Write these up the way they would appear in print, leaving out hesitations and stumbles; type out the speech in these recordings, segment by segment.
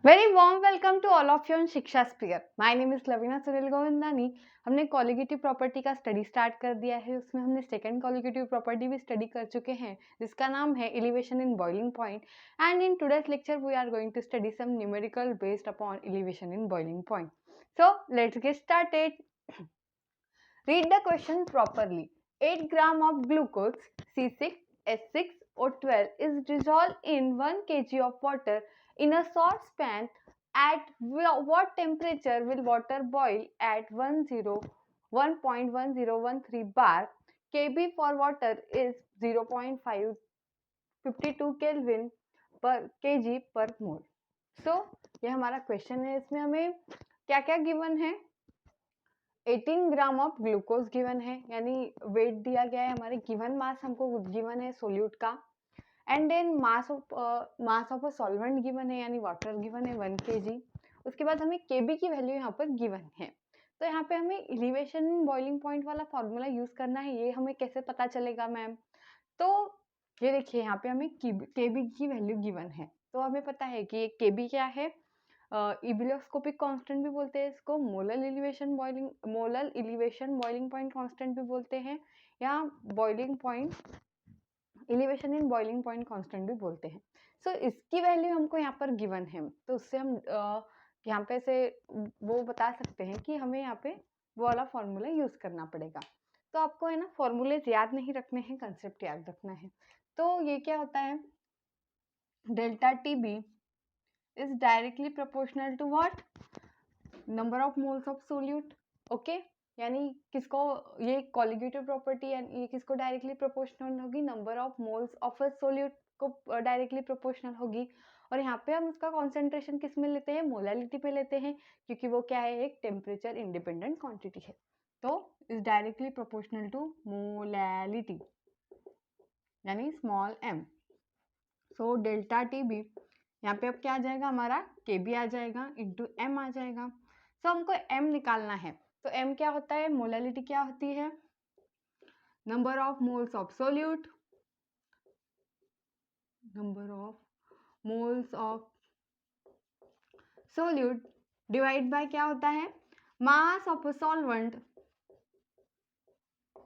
Very warm welcome to all of you on Shiksha sphere. My name is Lavina Sunil Govindani. हमने colligative property का study start कर दिया है। उसमें हमने सेकंड कॉलिगेटिव प्रॉपर्टी भी स्टडी कर चुके हैं जिसका नाम है elevation in boiling point. And in today's lecture we are going to study some numerical based upon elevation in boiling point. So let's get started. Read the question properly. 8 gram of glucose C6H6O12 is dissolved in 1 kg of water in a short span. At what temperature will water boil at 1.1013 bar? Kb for water is 0.552 Kelvin per kg per mole. So ये हमारा question है। इसमें हमें क्या क्या given है? 18 gram of glucose given है, यानी वेट दिया गया है। हमारे गिवन मास हमको गिवन है सोल्यूट का। And then mass of a solvent given है, यानी वाटर गिवन है 1 kg। उसके बाद हमें केबी की वैल्यू यहाँ पर गिवन है। तो यहाँ पे हमें एलिवेशन इन बॉइलिंग पॉइंट वाला फॉर्मूला यूज करना है। ये हमें कैसे पता चलेगा मैम? तो ये देखिए, यहाँ पे हमें केबी की वैल्यू गिवन है। तो हमें पता है कि केबी क्या है। इबिलियोस्कोपिक कांस्टेंट भी बोलते हैं इसको, molar elevation boiling point constant भी बोलते हैं, या boiling point elevation in boiling point constant भी बोलते हैं। सो इसकी वैल्यू हमको यहाँ पर गिवन है, तो उससे हम यहाँ पे से वो बता सकते हैं कि हमें यहाँ पे वो वाला फॉर्मूला यूज करना पड़ेगा। तो आपको है ना फॉर्मूलेज याद नहीं रखने हैं, कंसेप्ट याद रखना है। तो ये क्या होता है, delta T B is directly proportional to what? Number of moles of solute. Okay, यानी किसको, ये कॉलिगेटिव प्रॉपर्टी ये किसको डायरेक्टली प्रोपोर्शनल होगी? Number of moles of a solute को डायरेक्टली प्रोपोर्शनल होगी। और यहाँ पे हम उसका कॉन्सेंट्रेशन किस में लेते हैं? मोलालिटी पे लेते हैं, क्योंकि वो क्या है, एक टेम्परेचर इंडिपेंडेंट क्वांटिटी है। तो is directly proportional to molality, यानी small m। So delta T B यहाँ पे अब क्या आ जाएगा, हमारा के बी आ जाएगा इंटू एम आ जाएगा। तो हमको एम निकालना है। तो एम क्या होता है? मोलालिटी क्या होती है? Number of moles of solute, number of moles of solute divide by क्या होता है? Mass of solvent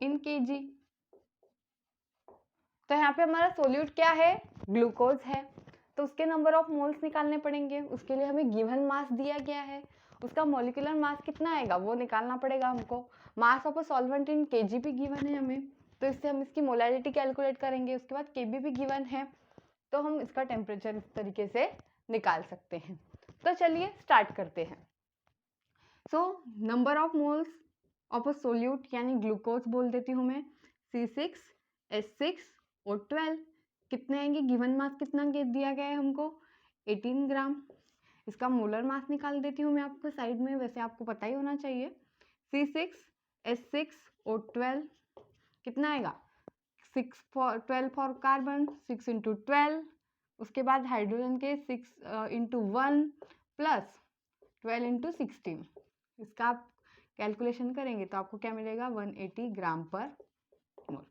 in KG. तो यहाँ पे हमारा सोल्यूट क्या है? ग्लूकोज है। तो उसके नंबर ऑफ मोल्स निकालने पड़ेंगे। उसके लिए हमें गिवन मास दिया गया है, उसका मॉलिक्यूलर मास कितना आएगा वो निकालना पड़ेगा हमको। मास of a solvent in KG भी गिवन है हमें, तो इससे हम इसकी मोलैरिटी कैलकुलेट करेंगे। उसके बाद केबी भी गिवन है, तो हम इसका टेम्परेचर इस तरीके से निकाल सकते हैं। तो चलिए स्टार्ट करते हैं। So number of moles of a solute, यानी ग्लूकोज बोल देती हूँ मैं, C6H6O12 कितने आएंगे? गिवन मास कितना दिया गया है हमको? 18 ग्राम। इसका मोलर मास निकाल देती हूँ मैं आपको साइड में, वैसे आपको पता ही होना चाहिए। C6H6O12 कितना आएगा? 12 फॉर कार्बन, 6 इंटू 12। उसके बाद हाइड्रोजन के 6 इंटू 1 प्लस 12 इंटू 16। इसका आप कैलकुलेशन करेंगे तो आपको क्या मिलेगा? 180 ग्राम पर मोल।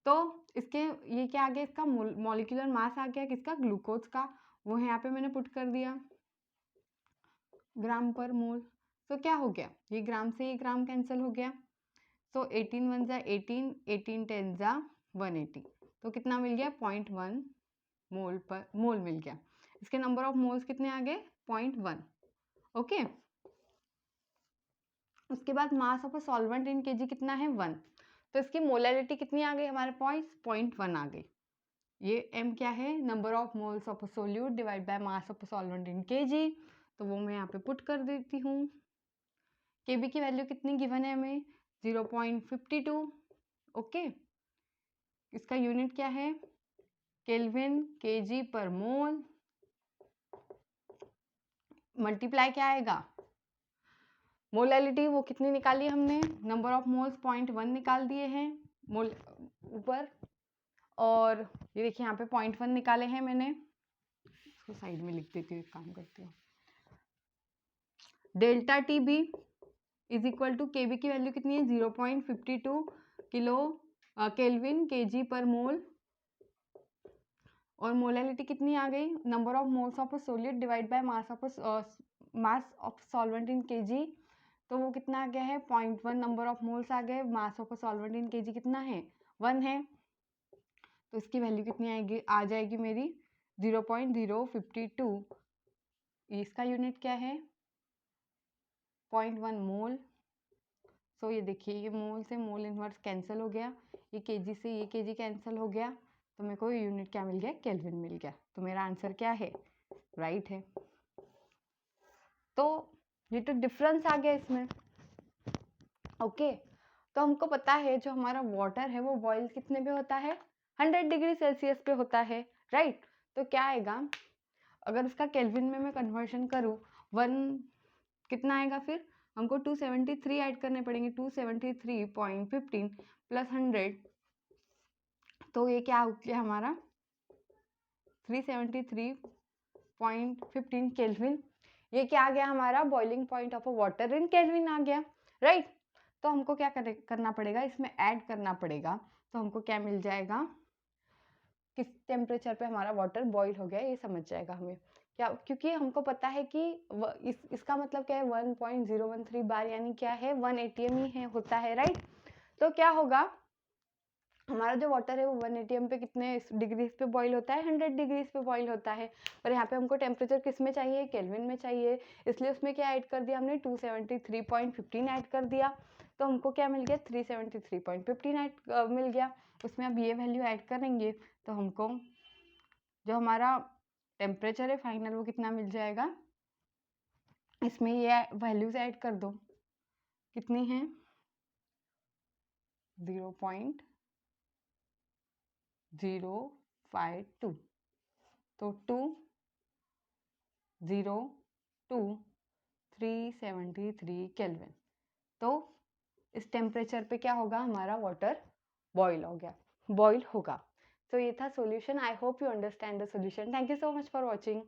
तो इसके ये क्या आ गया? इसका मॉलिक्यूलर मास आ गया किसका? ग्लूकोज का। वो यहाँ पे मैंने पुट कर दिया ग्राम पर मोल। तो क्या हो गया, ये ग्राम से ये ग्राम कैंसिल हो गया। तो 18 1 जा 18, 18 10 जा 180। तो कितना मिल गया? 0.1 मोल पर मोल मिल गया। इसके नंबर ऑफ मोल्स कितने आ गए? 0.1। ओके। उसके बाद मास of a solvent in KG कितना है? 1। तो इसकी मोलैरिटी कितनी आ गई हमारे पास? 0.1 आ गई। ये m क्या है? Number of moles of a solute divide by mass of a solvent in KG. तो वो मैं यहाँ पे पुट कर देती हूँ। केबी की वैल्यू कितनी गिवन है हमें? 0.52। ओके। इसका यूनिट क्या है? केल्विन केजी पर मोल। मल्टीप्लाई क्या आएगा? मोलैलिटी वो कितनी निकाली हमने? नंबर ऑफ मोल्स 0.1 निकाल दिए हैं मोल ऊपर। और ये देखिए यहाँ पे 0.1 निकाले हैं मैंने, इसको साइड में लिख देती हूँ, एक काम करती हूँ। Delta T B is equal to KB की वैल्यू कितनी है? 0.52 किलो केल्विन केजी पर मोल। और मोलैलिटी कितनी आ गई, number of moles of a solid divide by mass of solvent in KG, तो वो कितना आ गया है 0.1 नंबर ऑफ मोल्स आ गए, मास of a solvent in KG कितना है 1 है, तो इसकी वैल्यू कितनी आएगी, आ जाएगी मेरी 0.052, इसका यूनिट क्या है 0.1 मोल। सो ये देखिए ये मोल से मोल इनवर्स कैंसिल हो गया, ये केजी से ये केजी कैंसिल हो गया, तो मेरे को यूनिट क्या मिल गया, केल्विन मिल गया, तो मेरा आंसर क्या है, राइट है। तो ये तो डिफरेंस आ गया इसमें, ओके। तो हमको पता है जो हमारा वाटर है वो बॉयल कितने पे होता है, 100 डिग्री सेल्सियस पे होता है, राइट। तो क्या आएगा, अगर उसका केल्विन में मैं कन्वर्शन करूँ 1 कितना आएगा, फिर हमको 273 ऐड करने पड़ेंगे, 273.15 प्लस 100, तो ये क्या हो गया हमारा 373.15 केल्विन। ये क्या आ गया हमारा boiling point of a water in Kelvin आ गया, राइट। तो हमको क्या करना पड़ेगा, इसमें ऐड करना पड़ेगा, तो हमको क्या मिल जाएगा, किस टेम्परेचर पे हमारा वाटर बॉईल हो गया ये समझ जाएगा हमें क्या, क्योंकि हमको पता है कि इसका मतलब क्या है 1.013 बार, यानी क्या है 1 ATM ही है होता है, राइट। तो क्या होगा, हमारा जो वाटर है वो 1 ATM पे कितने डिग्रीज पे बॉईल होता है, 100 डिग्रीज पे बॉईल होता है, पर यहाँ पे हमको टेम्परेचर किस में चाहिए, केल्विन में चाहिए, इसलिए उसमें क्या ऐड कर दिया हमने 273.15 ऐड कर दिया, तो हमको क्या मिल गया 373.15 ऐड मिल गया। उसमें अब ये वैल्यू ऐड करेंगे तो हमको जो हमारा टेम्परेचर है फाइनल वो कितना मिल जाएगा, इसमें ये वैल्यूज ऐड कर दो, कितनी है 0.052, तो 202,373 केल्विन। तो इस टेम्परेचर पे क्या होगा, हमारा वाटर बॉईल होगा। तो ये था solution. I hope you understand the solution. Thank you so much for watching.